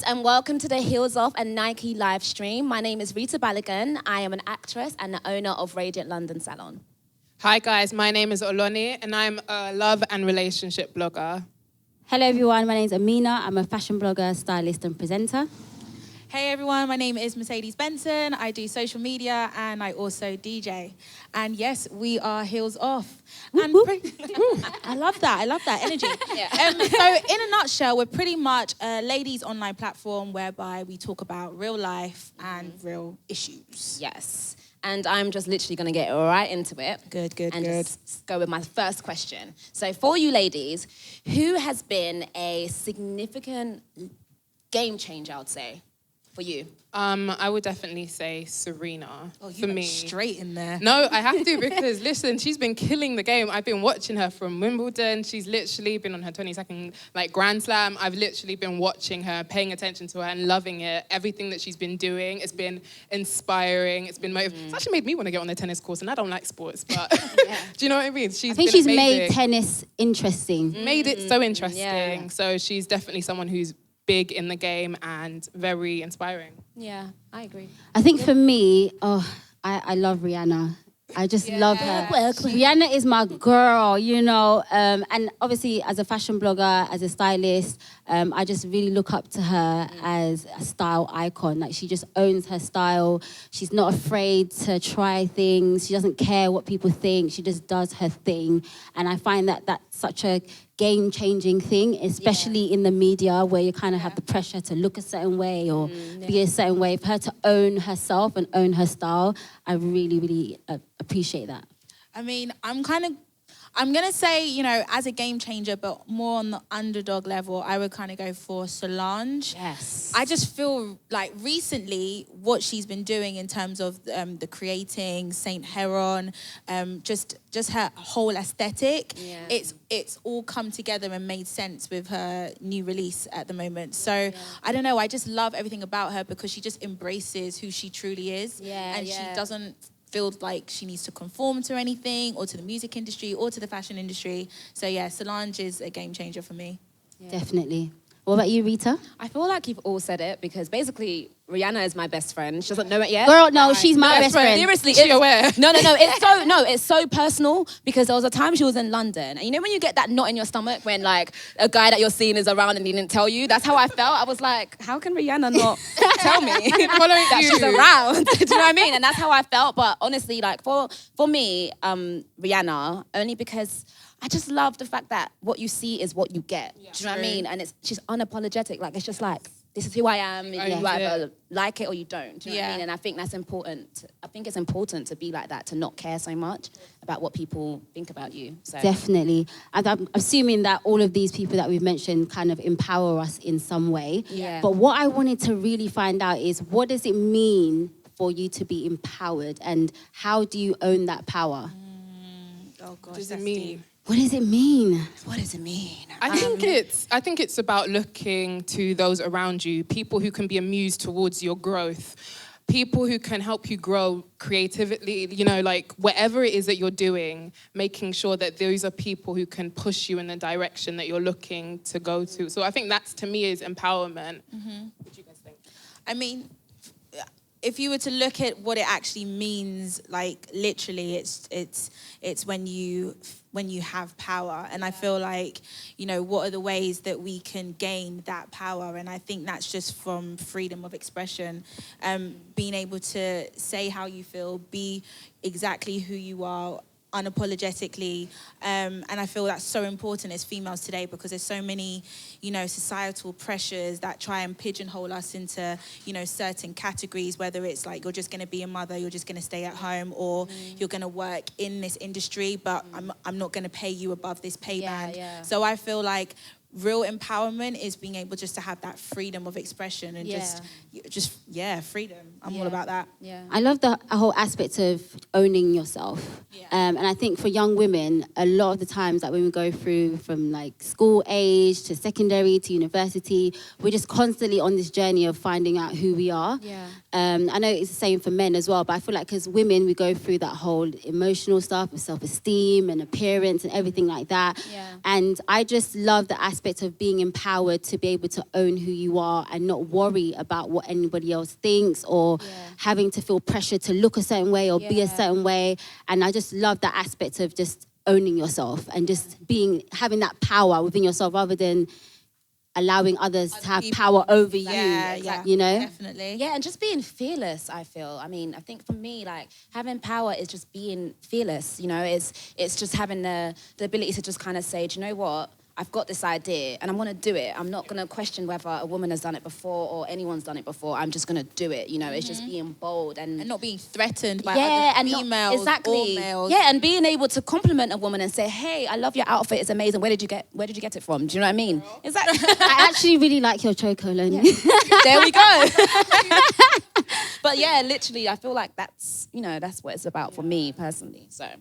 and welcome to the Heels Off and Nike live stream. My name is Rita Balogun. I am an actress and the owner of Radiant London Salon. Hi guys, my name is Oloni and I'm a love and relationship blogger. Hello everyone, my name is Amina. I'm a fashion blogger, stylist and presenter. Hey everyone, my name is Mercedes Benson. I do social media and I also DJ. And yes, we are Heels Off. And I love that energy. Yeah. So in a nutshell, we're pretty much a ladies' online platform whereby we talk about real life and real issues. Yes. And I'm just literally going to get right into it. Good. Just go with my first question. So for you ladies, who has been a significant game changer, I would say, for you? I would definitely say Serena for me. Straight in there. No, I have to because listen, she's been killing the game. I've been watching her from Wimbledon. She's literally been on her 22nd Grand Slam. I've literally been watching her, paying attention to her and loving it. Everything that she's been doing, it's been inspiring. It's been motivating. It's actually made me want to get on the tennis course, and I don't like sports, but do you know what I mean? I think she's made tennis interesting. Made it so interesting. Yeah. So she's definitely someone who's big in the game and very inspiring. Yeah, I agree. I think for me, I love Rihanna. I just love her. Rihanna is my girl, you know. And obviously, as a fashion blogger, as a stylist, I just really look up to her as a style icon. Like, she just owns her style. She's not afraid to try things. She doesn't care what people think. She just does her thing. And I find that that's such a game-changing thing, especially in the media where you kind of have the pressure to look a certain way or be a certain way. For her to own herself and own her style, I really, really appreciate that. I mean, I'm going to say, you know, as a game changer, but more on the underdog level, I would kind of go for Solange. Yes. I just feel like recently what she's been doing in terms of the creating, Saint Heron, just her whole aesthetic, it's all come together and made sense with her new release at the moment. So I don't know, I just love everything about her because she just embraces who she truly is. She doesn't feel like she needs to conform to anything or to the music industry or to the fashion industry. So yeah, Solange is a game changer for me. Yeah. Definitely. What about you, Rita? I feel like you've all said it because basically Rihanna is my best friend. She doesn't know it yet. Girl, no, she's my best friend. Seriously, is she aware? No. It's so personal because there was a time she was in London, and you know when you get that knot in your stomach when like a guy that you're seeing is around and he didn't tell you. That's how I felt. I was like, how can Rihanna not tell me that she's around? Do you know what I mean? And that's how I felt. But honestly, like for me, Rihanna, only because I just love the fact that what you see is what you get. Do you know what I mean? And she's unapologetic. Like, it's just like, this is who I am. You either like it or you don't. Do you know what I mean? And I think that's important. I think it's important to be like that, to not care so much about what people think about you. So. Definitely. And I'm assuming that all of these people that we've mentioned kind of empower us in some way. Yeah. But what I wanted to really find out is, what does it mean for you to be empowered, and how do you own that power? Oh gosh, What does it mean? What does it mean? What does it mean? I think it's about looking to those around you, people who can be a muse towards your growth, people who can help you grow creatively, you know, like whatever it is that you're doing, making sure that those are people who can push you in the direction that you're looking to go to. So I think that's, to me, is empowerment. What do you guys think? I mean, if you were to look at what it actually means, like literally, it's when you have power. And I feel like, you know, what are the ways that we can gain that power? And I think that's just from freedom of expression, being able to say how you feel, be exactly who you are, unapologetically, and I feel that's so important as females today because there's so many, you know, societal pressures that try and pigeonhole us into, you know, certain categories, whether it's like you're just going to be a mother, you're just going to stay at home, or you're going to work in this industry, but I'm not going to pay you above this pay band. So I feel like real empowerment is being able just to have that freedom of expression and just freedom. I'm all about that. Yeah. I love the whole aspect of owning yourself. Yeah. And I think for young women, a lot of the times that when we go through from like school age to secondary to university, we're just constantly on this journey of finding out who we are. Yeah. I know it's the same for men as well, but I feel like as women, we go through that whole emotional stuff with self-esteem and appearance and everything like that. Yeah. And I just love the aspect of being empowered to be able to own who you are and not worry about what anybody else thinks or having to feel pressure to look a certain way or be a certain way. And I just love that aspect of just owning yourself and just having that power within yourself rather than allowing others to have power over you, you know? Definitely. Yeah, and just being fearless, I feel. I mean, I think for me, like, having power is just being fearless, you know? It's just having the ability to just kind of say, do you know what? I've got this idea and I'm going to do it. I'm not going to question whether a woman has done it before or anyone's done it before. I'm just going to do it, you know? It's just being bold and not being threatened by and other females or males. Yeah, and being able to compliment a woman and say, hey, I love your outfit, it's amazing. Where did you get it from? Do you know what I mean? Exactly. I actually really like your choco, Loni. Yeah. There we go. But yeah, literally, I feel like that's what it's about for me personally. So, I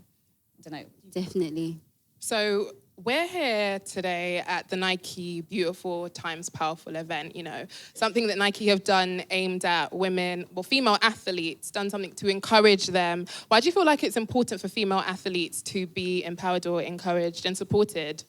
don't know. Definitely. So we're here today at the Nike Beautiful Times Powerful event, you know, something that Nike have done aimed at women, well, female athletes, done something to encourage them. Why do you feel like it's important for female athletes to be empowered or encouraged and supported?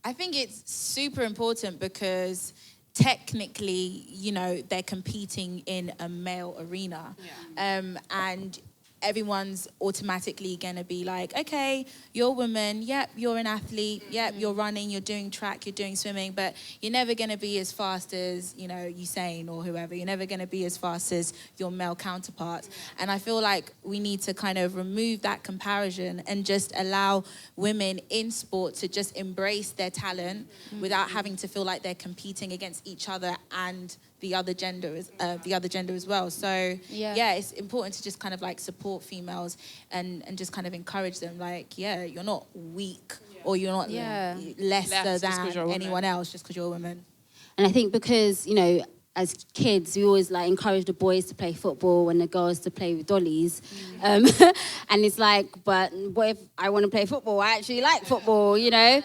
I think it's super important because technically, you know, they're competing in a male arena. Yeah. And everyone's automatically going to be like, okay, you're a woman, yep, you're an athlete, yep, you're running, you're doing track, you're doing swimming, but you're never going to be as fast as, you know, Usain or whoever. You're never going to be as fast as your male counterparts. And I feel like we need to kind of remove that comparison and just allow women in sport to just embrace their talent without having to feel like they're competing against each other and the other gender as well. So yeah, it's important to just kind of like support females and just kind of encourage them. Like, yeah, you're not weak or you're not lesser than anyone else just because you're a woman. And I think because, you know, as kids, we always like encourage the boys to play football and the girls to play with dollies. And it's like, but what if I want to play football? I actually like football, you know?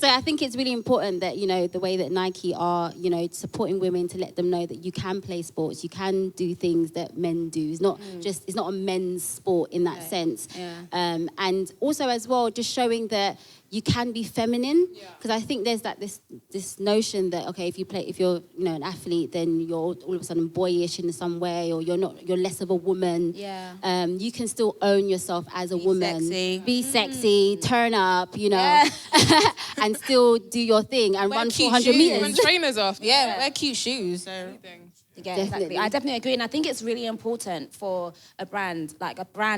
So I think it's really important that, you know, the way that Nike are, you know, supporting women to let them know that you can play sports, you can do things that men do. It's not it's not a men's sport in that sense. And also as well, just showing that you can be feminine, because I think there's that this notion that, okay, if you're you know, an athlete, then you're all of a sudden boyish in some way, or you're less of a woman. You can still own yourself as a woman, be sexy, turn up, you know, and still do your thing and run 400 meters. Run trainers off. Wear cute shoes. So. Yeah, exactly. I definitely agree. And I think it's really important for a brand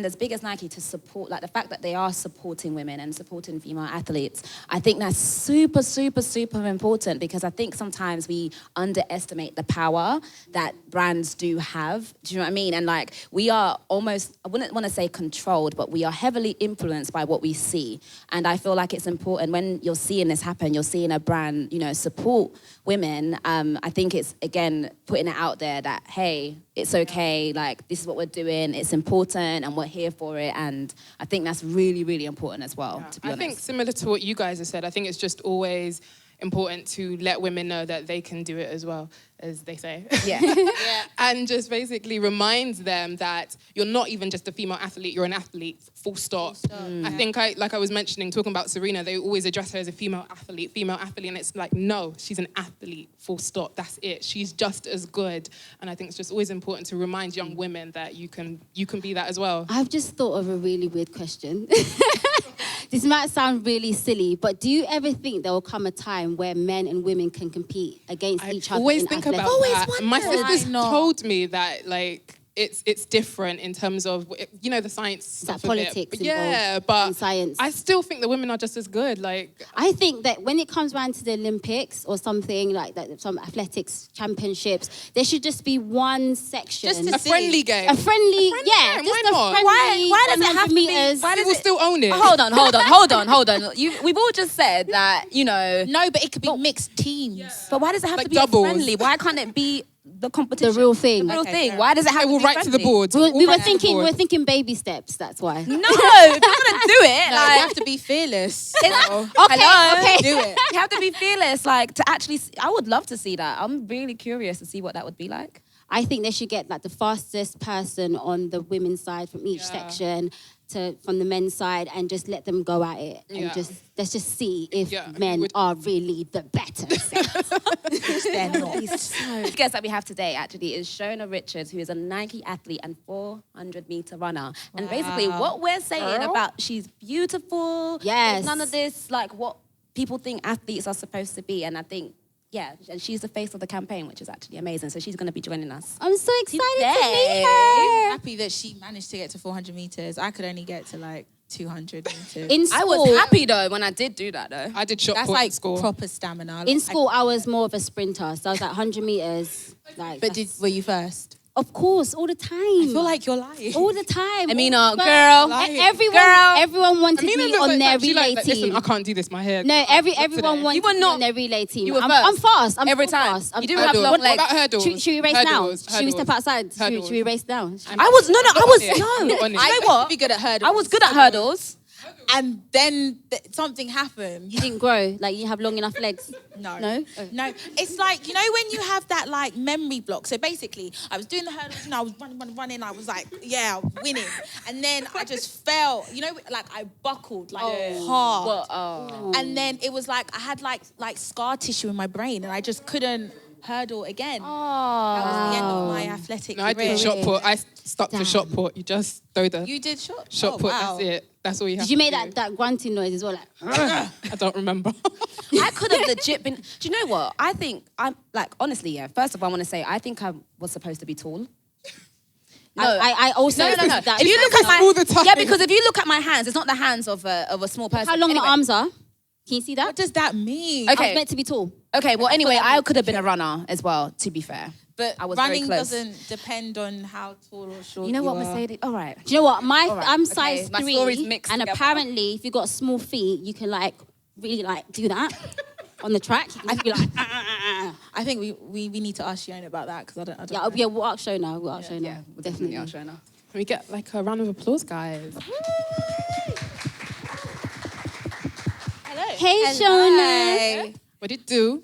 as big as Nike to support, like the fact that they are supporting women and supporting female athletes. I think that's super, super, super important, because I think sometimes we underestimate the power that brands do have. Do you know what I mean? And like, we are almost, I wouldn't want to say controlled, but we are heavily influenced by what we see. And I feel like it's important when you're seeing this happen, you're seeing a brand, you know, support women. I think it's, again, putting it out there that, hey, it's okay, like, this is what we're doing, it's important, and we're here for it. And I think that's really, really important as well, to be honest. I think similar to what you guys have said, I think it's just always important to let women know that they can do it as well, as they say. And just basically reminds them that you're not even just a female athlete, you're an athlete, full stop. I think, like I was mentioning, talking about Serena, they always address her as a female athlete, and it's like, no, she's an athlete, full stop, that's it. She's just as good. And I think it's just always important to remind young women that you can be that as well. I've just thought of a really weird question. This might sound really silly, but do you ever think there will come a time where men and women can compete against each other? I always think about that. My sister's told me that, like, it's different in terms of, you know, the science stuff. Politics involved, but science. I still think the women are just as good. Like, I think that when it comes around to the Olympics or something like that, some athletics championships, there should just be one section, just a friendly game. A friendly, game. Why not? Why does it have to be? Why does it still own it? Hold on. We've all just said that, you know. No, but it could be mixed teams. But why does it have like to be doubles. friendly? Why can't it be the competition. The real thing. The real Okay, thing. fair Why does it have to We'll be write to the friendly? board. We We'll were write to the thinking, board. we're thinking baby steps. That's why. No, if you're gonna do it, No, like, you have to be fearless. Okay, hello? okay. Do it. you have to be fearless. Like to actually, I would love to see that. I'm really curious to see what that would be like. I think they should get like the fastest person on the women's side from each section from the men's side, and just let them go at it, and let's just see if men are really the better sex. They're not. The guest that we have today actually is Shona Richards, who is a Nike athlete and 400-meter runner. And basically, what we're saying about she's beautiful. Yes. There's none of this like what people think athletes are supposed to be, and I think. Yeah, and she's the face of the campaign, which is actually amazing. So she's going to be joining us. I'm so excited to Today. meet her. Happy that she managed to get to 400 meters. I could only get to like 200 meters. In I school, was happy though when I did do that though. I did shot That's put like at school. proper stamina. in school, I was more of a sprinter, so I was like 100 meters. Like, But were you first? of course, all the time. I feel like you're lying. all the time. Amina, But girl. everyone wanted Amina me looks on like their that. She relay like, team. listen, I can't do this. My hair. No, Not everyone today. wanted You were me not- on their relay team. you were I'm first. fast. I'm Every so time. fast. I'm You do so have Hurdles. long What legs. about hurdles? Should we race now? Hurdles. Should we step outside? Should Hurdles. we race now? I was no. I was it. no. I'm You not on it. know I what? would be good at hurdles. I was good at hurdles. And then something happened. You didn't grow. Like, you have long enough legs. No. No? Oh. No. It's like, you know, when you have that like memory block. So basically, I was doing the hurdles and I was running. I was like, yeah, winning. And then I just fell, you know, like I buckled like hard. Well, oh. And then it was like, I had like scar tissue in my brain and I just couldn't hurdle again. That was the end of my athletic No, I career. did shot put. I stuck to shot put. You just throw the You did shot? shot Oh, put. wow. That's it. That's all you have Did you make to do. that grunting noise as well? Like, I don't remember. I could have legit been. Do you know what? I think I'm like honestly, yeah. First of all, I want to say I think I was supposed to be tall. I also No. think that. If you look at my all the time. yeah, because if you look at my hands, it's not the hands of a small person. How long Anyway. my arms are? Can you see that? What does that mean? Okay. I was meant to be tall. Okay, well, anyway, I could have been a runner as well. To be fair, But I was very running close. doesn't depend on how tall or short You know what, are. Mercedes? All right. Do you know what? right, I'm okay. size My stories 3, mixed and together. apparently, if you got small feet, you can like really like do that on the track. You can just be like, I think we need to ask Shona about that because I don't yeah, know. yeah. We'll ask Shona. We'll ask Shona. Yeah, we'll definitely. ask Shona. Can we get like a round of applause, guys? Hey, Shona. Hey. What did it do?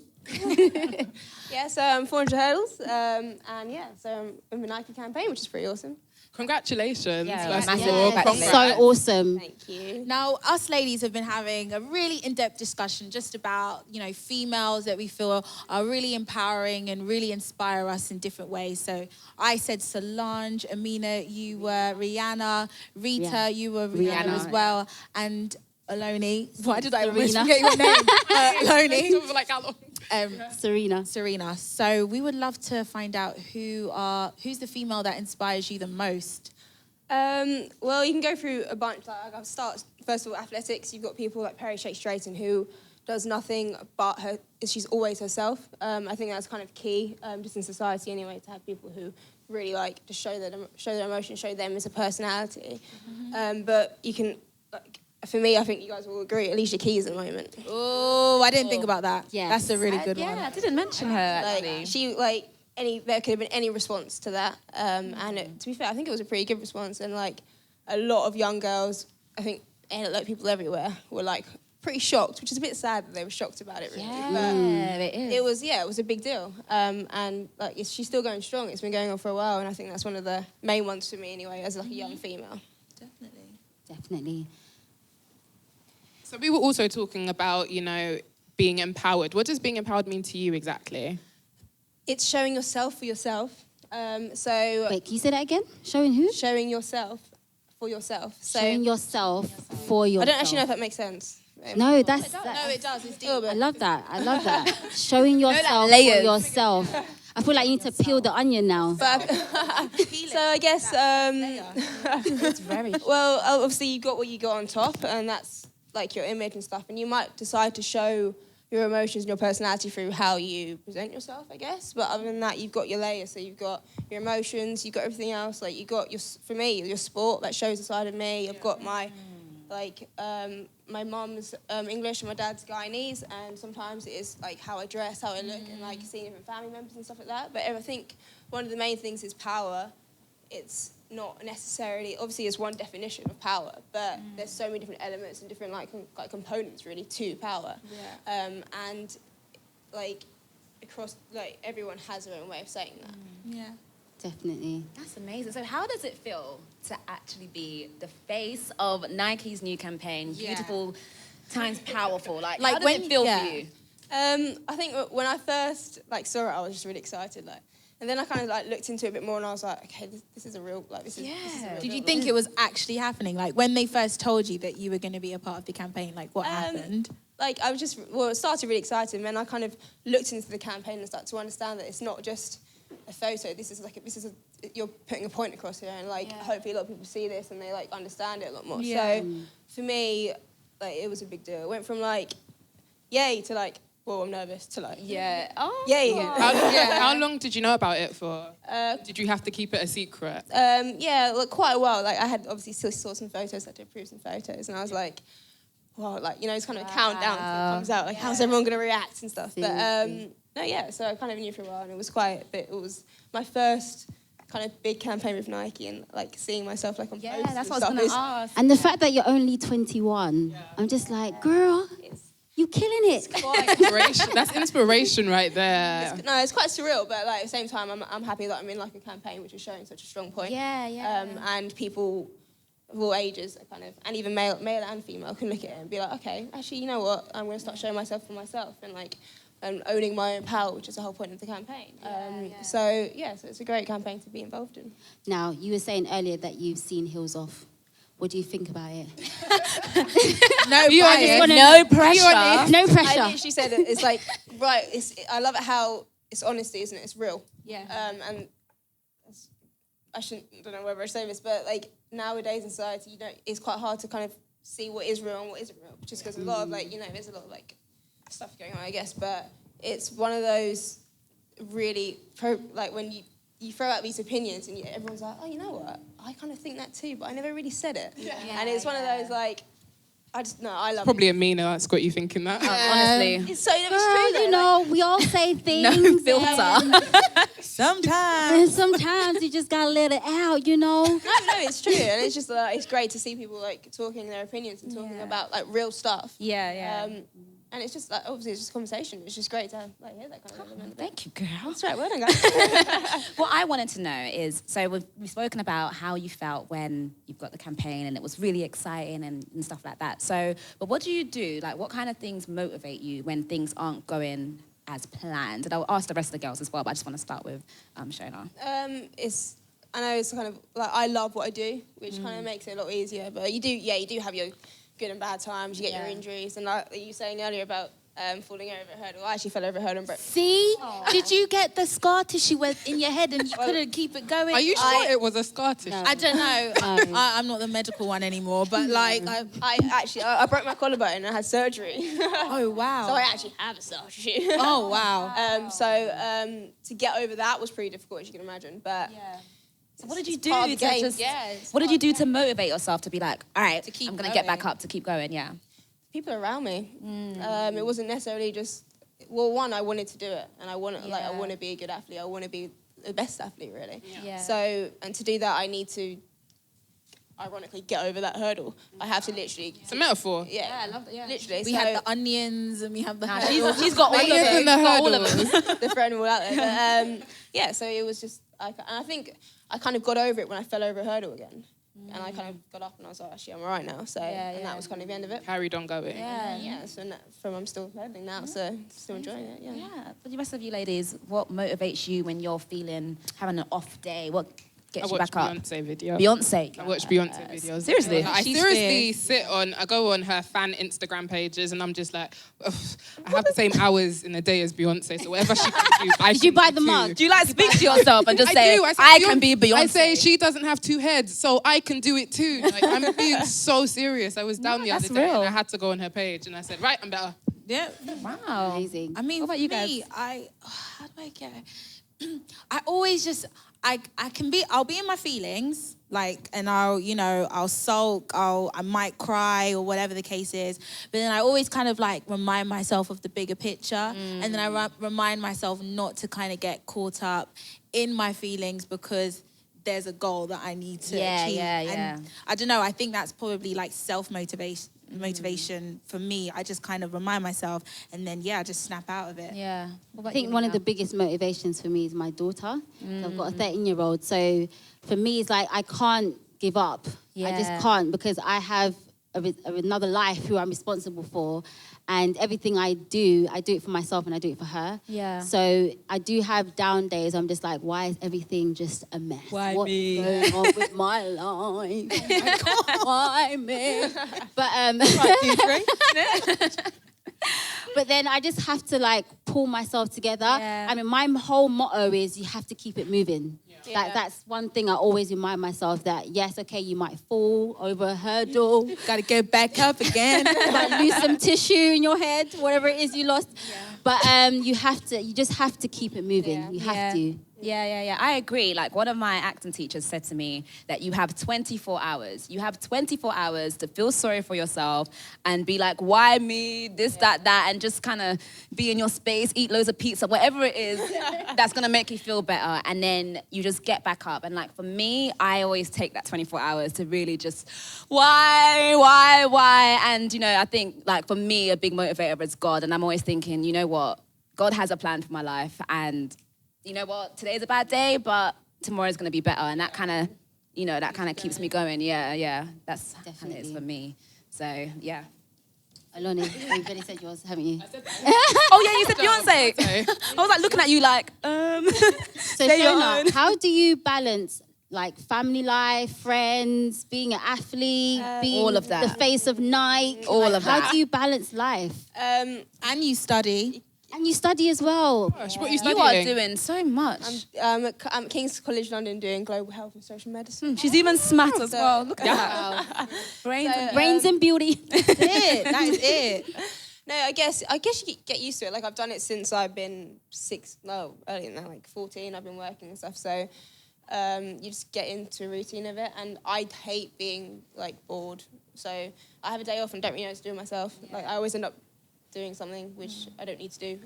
Yeah, so 400 hurdles, and yeah, so in the Nike campaign, which is pretty awesome. Congratulations. Yeah, first massive of all. congratulations. Congrats. So awesome. Thank you. Now, us ladies have been having a really in-depth discussion just about, you know, females that we feel are really empowering and really inspire us in different ways. So I said Solange, Amina, you were Rihanna, Rita, Yeah. you were Rihanna Rihanna, as well, and Aloni. Why did I always Serena. forget your name? Aloni. For like how long? Serena. Serena. So we would love to find out who's the female that inspires you the most. Well, you can go through a bunch. Like I'll start first of all, athletics. You've got people like Perry Shake Strayton who does nothing but her. She's always herself. I think that's kind of key, just in society anyway, to have people who really like to show their emotions, show them as a personality. But you can, like, for me, I think you guys will agree. Alicia Keys at the moment. Oh, I didn't think about that. Yes. That's a really good Yeah, one. I didn't mention her actually. Like she there could have been any response to that. To be fair, I think it was a pretty good response. And like a lot of young girls, I think, and like people everywhere were like pretty shocked, which is a bit sad that they were shocked about it. Really. Yeah, it is. It was a big deal. And like she's still going strong. It's been going on for a while, and I think that's one of the main ones for me anyway, as like a young female. Definitely. So we were also talking about, you know, being empowered. What does being empowered mean to you exactly? It's showing yourself for yourself. So Wait, can you say that again? Showing who? showing yourself for yourself. So Showing yourself for yourself. I don't actually know if that makes sense. No, that's. No, it does. It's deep. I love that. I love that. Showing yourself for layers. yourself. I feel like you need to peel the onion now. So I guess, It's very. well, obviously you got what you got on top, and that's like your image and stuff. And you might decide to show your emotions and your personality through how you present yourself, I guess. But other than that, you've got your layers. So you've got your emotions, you've got everything else. Like you got for me, your sport that shows a side of me. I've got my like my mum's English and my dad's Guyanese, and sometimes it is like how I dress, how I look, and like seeing different family members and stuff like that. But I think one of the main things is power. It's not necessarily, obviously it's one definition of power, but there's so many different elements and different like components really to power. And like across, like everyone has their own way of saying that. Yeah. Definitely. That's amazing. So how does it feel to actually be the face of Nike's new campaign, Beautiful times Powerful? Like how does it feel for you? I think when I first like saw it, I was just really excited, like. And then I kind of like looked into it a bit more, and I was like, okay, this is a real, like, this is a real Did you deal. think it was actually happening? Like when they first told you that you were going to be a part of the campaign, like what happened? Like I was just, well, it started really excited, and then I kind of looked into the campaign and started to understand that it's not just a photo. You're putting a point across here, and like hopefully a lot of people see this and they like understand it a lot more. Yeah. So for me, like it was a big deal. It went from like, yay to like, well, I'm nervous to like, Yeah. Oh. yay. How long did you know about it for? Did you have to keep it a secret? Like quite a while. Like I had obviously still saw some photos, I had to approve some photos, and I was like, well, like, you know, it's kind of a countdown until it comes out. Like, how's everyone going to react and stuff? Seriously. But so I kind of knew for a while, and it was quite a bit. It was my first kind of big campaign with Nike, and like seeing myself like on Yeah, posters that's and what I was stuff going to ask. And the fact that you're only 21, I'm just like, girl, you killing it. Inspiration. That's inspiration right there. It's quite surreal, but like at the same time, I'm happy that I'm in like a campaign which is showing such a strong point. And people of all ages are kind of, and even male and female can look at it and be like, okay, actually, you know what? I'm going to start showing myself for myself and like owning my own power, which is the whole point of the campaign. So it's a great campaign to be involved in. Now, you were saying earlier that you've seen Heels Off. What do you think about it? No pressure. No I pressure. literally said it, it's like, right, I love it how it's honesty, isn't it? It's real. Yeah. And I don't know whether I say this, but like nowadays in society, it's quite hard to kind of see what is real and what isn't real, just because a lot of like, there's a lot of like stuff going on, I guess, but it's one of those really, like when you throw out these opinions and everyone's like, oh, you know what? I kind of think that too, but I never really said it. And it's one of those like, I love Probably it. Amina that's got you thinking that. Honestly. It's so Girl, true though. you know, we all say things. No filter. Sometimes. And sometimes you just gotta let it out, you know. No, it's true, and it's just it's great to see people like talking their opinions and talking about like real stuff. Yeah. And it's just like obviously it's just conversation. It's just great to like hear that kind of element. Thank you, girl. That's right, well done, guys. What I wanted to know is, so we've spoken about how you felt when you've got the campaign and it was really exciting and stuff like that. So, but what do you do? Like, what kind of things motivate you when things aren't going as planned? And I'll ask the rest of the girls as well, but I just want to start with Shona. I know it's kind of like I love what I do, which kind of makes it a lot easier. But you do have your good and bad times. You get your injuries, and like you were saying earlier about falling over a hurdle. I actually fell over a hurdle and broke. See? Did you get the scar tissue in your head and you couldn't keep it going? Are you sure it was a scar tissue? I don't know. I'm not the medical one anymore, but like... I broke my collarbone and I had surgery. Oh, wow. So I actually have a scar tissue. Oh, wow. To get over that was pretty difficult, as you can imagine. But So what did you do part of the game. what did you do to motivate yourself to be like, all right, keep I'm going to get going. back up, to keep going, people around me. It wasn't necessarily just. Well, one, I wanted to do it, and I want to be a good athlete. I want to be the best athlete, really. Yeah. So, and to do that, I need to, ironically, get over that hurdle. I have to literally. It's a metaphor. Yeah, I love that. Yeah. literally. We had the onions and we have the... She's got all of Onions them. and the She's got all of hurdles. them. They're throwing them all out there. But, so it was just. And I think I kind of got over it when I fell over a hurdle again. And I kind of got up and I was like, actually, I'm all right now. So, and that was kind of the end of it. Carried on going. So I'm still pedaling now, so still enjoying it, Yeah, but the rest of you ladies, what motivates you when you're having an off day? What gets you back up? Beyonce video. Beyonce. I watch Beyonce videos. Seriously? I She's seriously I go on her fan Instagram pages and I'm just like, ugh, I have the same hours in a day as Beyonce, so whatever she can do, I Did you can buy do the too. mug? Do you like speak to yourself and just I say, do. say, I can be Beyonce? I say she doesn't have two heads, so I can do it too. Like, I'm being so serious. I was down the other that's day real. and I had to go on her page and I said, right, I'm better. Yeah. Wow. Amazing. I mean, What about for you me, guys? how do I get it? I always just, I'll be in my feelings, Like, and I'll sulk, I might cry or whatever the case is. But then I always kind of like remind myself of the bigger picture. And then I remind myself not to kind of get caught up in my feelings because there's a goal that I need to achieve. And I don't know, I think that's probably like motivation for me. I just kind of remind myself and then, just snap out of it. Yeah. I think one of the biggest motivations for me is my daughter. So I've got a 13-year-old. So for me, it's like I can't give up. I just can't because I have another life who I'm responsible for. And everything I do it for myself and I do it for her. Yeah. So I do have down days. I'm just like, why is everything just a mess? Why What's me? going on with my life? Why me? But but then I just have to like pull myself together. Yeah. I mean, my whole motto is you have to keep it moving. That's one thing I always remind myself that, yes, okay, you might fall over a hurdle. Got to go back up again. You might lose some tissue in your head, whatever it is you lost. Yeah. But you just have to keep it moving. Yeah. You have to. Yeah. I agree. Like one of my acting teachers said to me that you have 24 hours. You have 24 hours to feel sorry for yourself and be like, why me? This, that, and just kind of be in your space, eat loads of pizza, whatever it is that's going to make you feel better. And then you just get back up. And like for me, I always take that 24 hours to really just, why? And, I think like for me, a big motivator is God. And I'm always thinking, you know what? God has a plan for my life. And you know what, today's a bad day, but tomorrow's going to be better. And that kind of, keeps me going. Yeah. That's how it is for me. So, yeah. Aloni, you've already said yours, haven't you? Oh, yeah, you said Beyonce. I was like looking at you like, So, Shona, how do you balance like family life, friends, being an athlete, being all of that. the face of Nike? All of that. How do you balance life? And you study. And you study as well. Gosh, what are you You studying? are doing so much. I'm at King's College London doing global health and social medicine. She's even smart as well. Look at that. Brains and beauty. That's it. That is it. No, I guess you get used to it. Like I've done it since I've been earlier than that, like 14. I've been working and stuff. So you just get into a routine of it. And I hate being like bored. So I have a day off and don't really know what to do with myself. Yeah. Like I always end up doing something which I don't need to do,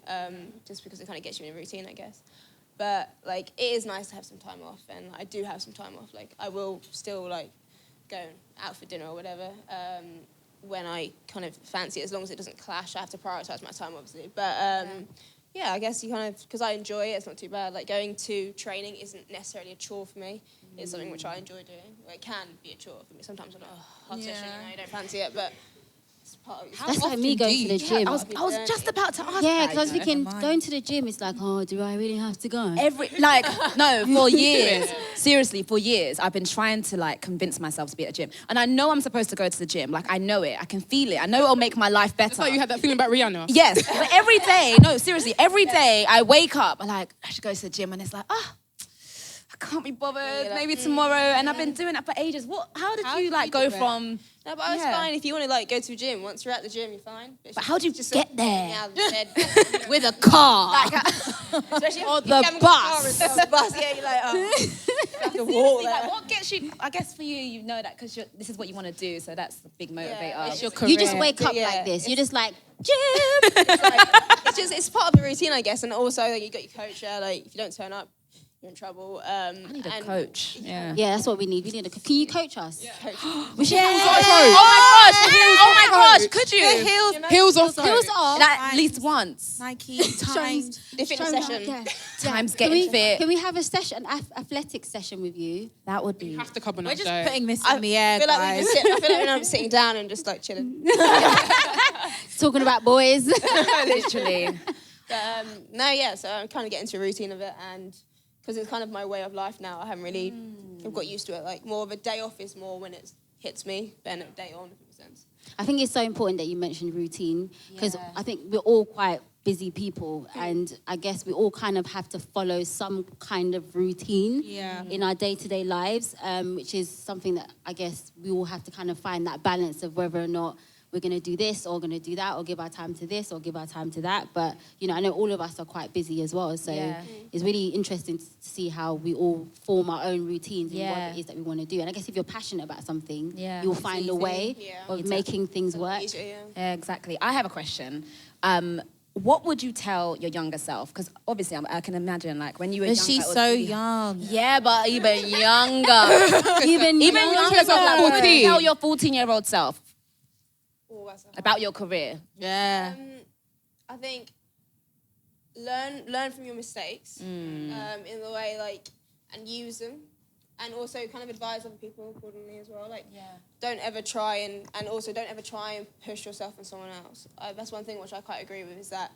just because it kind of gets you in a routine, I guess. But like it is nice to have some time off, and I do have some time off. Like I will still like go out for dinner or whatever when I kind of fancy it, as long as it doesn't clash. I have to prioritise my time, obviously. But yeah, I guess you kind of, because I enjoy it, it's not too bad. Like going to training isn't necessarily a chore for me. It's something which I enjoy doing. Well, it can be a chore for me. Sometimes I'm like, hard session, I don't fancy it, but That's like me going to the gym. I was just about to ask. Yeah, because I was thinking, going to the gym, it's like, oh, do I really have to go? For years, seriously, for years, I've been trying to like convince myself to be at the gym. And I know I'm supposed to go to the gym. Like, I know it. I can feel it. I know it'll make my life better. It's like you had that feeling about Rihanna. Yes, but every day, every day I wake up, I'm like, I should go to the gym. And it's like, I can't be bothered, maybe tomorrow. And I've been doing that for ages. How did you like go from... No, but it's fine if you want to like go to a gym. Once you're at the gym, you're fine. But how do you just get there? Out of the bed. With a car. Especially or if the you haven't got bus. a car, the bus. Yeah, you're like, you have to walk there. Like, what gets you? I guess for you know that because this is what you want to do, so that's the big motivator. Yeah, it's your career. You just wake up like this. You're just like, gym. It's part of the routine, I guess, and also like, you got your coach there. Like if you don't turn up, you're in trouble. I need a coach. Yeah, that's what we need. We need a. Can you coach us? Yeah. We should. Oh my gosh! Could you? Heels off. At least once. Nike times. Different session. Times getting fit. Can we have a session, an athletics session with you? That would be. You have to come on. We're just putting this in the air, I feel guys. like I'm sitting down and just like chilling. Talking about boys. Literally. So I'm kind of getting into a routine of it, and because it's kind of my way of life now, I haven't really I've got used to it. Like more of a day off is more when it hits me than a day on, if it makes sense. I think it's so important that you mentioned routine, because I think we're all quite busy people, and I guess we all kind of have to follow some kind of routine in our day-to-day lives, which is something that I guess we all have to kind of find that balance of whether or not we're going to do this or going to do that or give our time to this or give our time to that. But, you know, I know all of us are quite busy as well. So it's really interesting to see how we all form our own routines and what it is that we want to do. And I guess if you're passionate about something, you'll find a way of making things work. Yeah, exactly. I have a question. What would you tell your younger self? Because obviously I can imagine, like, when you were younger. She's so young. Yeah, but even younger. even younger. So, like, what would you 14. tell your 14-year-old self about your career? Yeah. I think learn from your mistakes in the way, like, and use them. And also kind of advise other people accordingly as well. Like, don't ever try and also don't ever try and push yourself on someone else. That's one thing which I quite agree with, is that,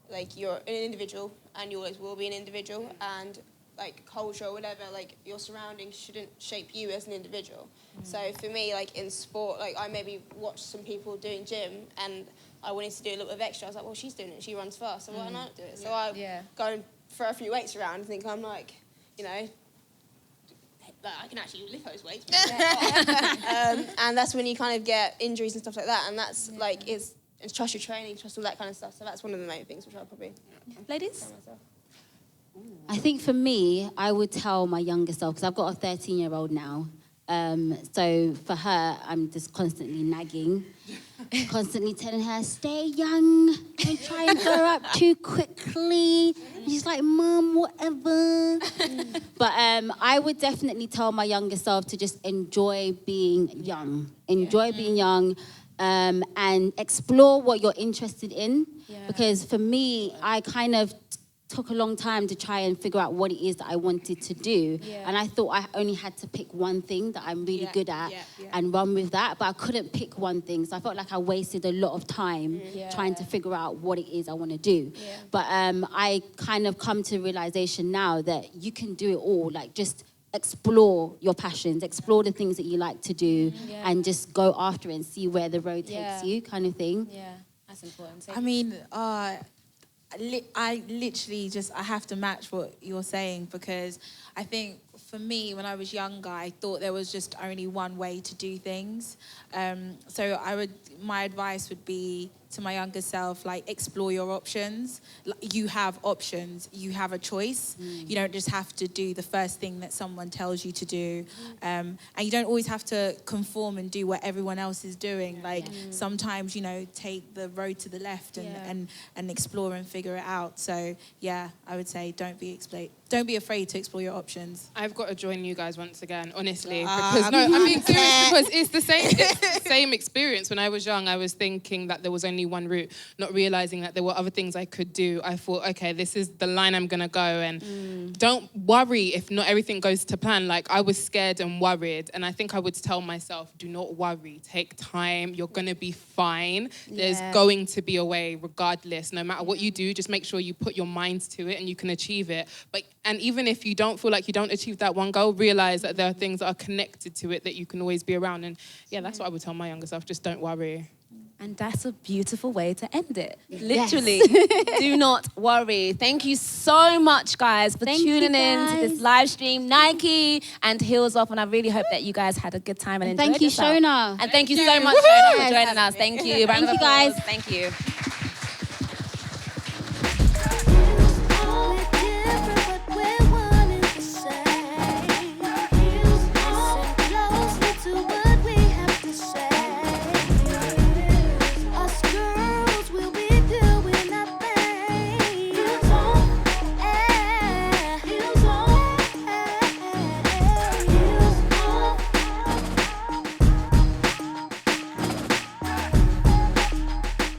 like, you're an individual and you always will be an individual, and, like, culture or whatever, like, your surroundings shouldn't shape you as an individual. So for me, like, in sport, like, I maybe watched some people doing gym and I wanted to do a little bit of extra. I was like, well, she's doing it, she runs fast, so why not do it? So I go and throw a few weights around and think I'm, like, you know, I can actually lift those weights. And that's when you kind of get injuries and stuff like that. And that's like, it's trust your training, trust all that kind of stuff. So that's one of the main things which I'll probably Ladies? tell myself. I think for me, I would tell my younger self, because I've got a 13-year-old now. So for her, I'm just constantly nagging, constantly telling her, stay young, don't try and grow up too quickly. And she's like, Mom, whatever. But I would definitely tell my younger self to just enjoy being young. Enjoy being young and explore what you're interested in. Because for me, I kind of took a long time to try and figure out what it is that I wanted to do. And I thought I only had to pick one thing that I'm really good at and run with that, but I couldn't pick one thing. So I felt like I wasted a lot of time trying to figure out what it is I want to do. But I kind of come to realization now that you can do it all. Like, just explore your passions, explore the things that you like to do, and just go after it and see where the road takes you, kind of thing. Yeah, that's important. I mean, I literally just, I have to match what you're saying, because I think for me, when I was younger, I thought there was just only one way to do things. So my advice would be to my younger self, like, explore your options. You have options, you have a choice. You don't just have to do the first thing that someone tells you to do. And you don't always have to conform and do what everyone else is doing. Like, sometimes, you know, take the road to the left and explore and figure it out. So yeah, I would say don't be afraid to explore your options. I've got to join you guys once again, honestly, because I'm being serious, because it's the same experience. When I was young, I was thinking that there was only one route, not realizing that there were other things I could do. I thought, okay, this is the line I'm gonna go, and don't worry if not everything goes to plan. Like, I was scared and worried, and I think I would tell myself, do not worry, take time, you're gonna be fine. There's going to be a way regardless. No matter what you do, just make sure you put your mind to it and you can achieve it. And even if you don't feel like you don't achieve that one goal, realize that there are things that are connected to it that you can always be around. And yeah, that's what I would tell my younger self. Just don't worry. And that's a beautiful way to end it. Literally, do not worry. Thank you so much, guys, for tuning in to this live stream. Nike and Heels Off, and I really hope that you guys had a good time and enjoyed Thank you, yourself. Shona. And thank you so much, Shona, for joining us. Thank you. Thank you, guys. Thank you.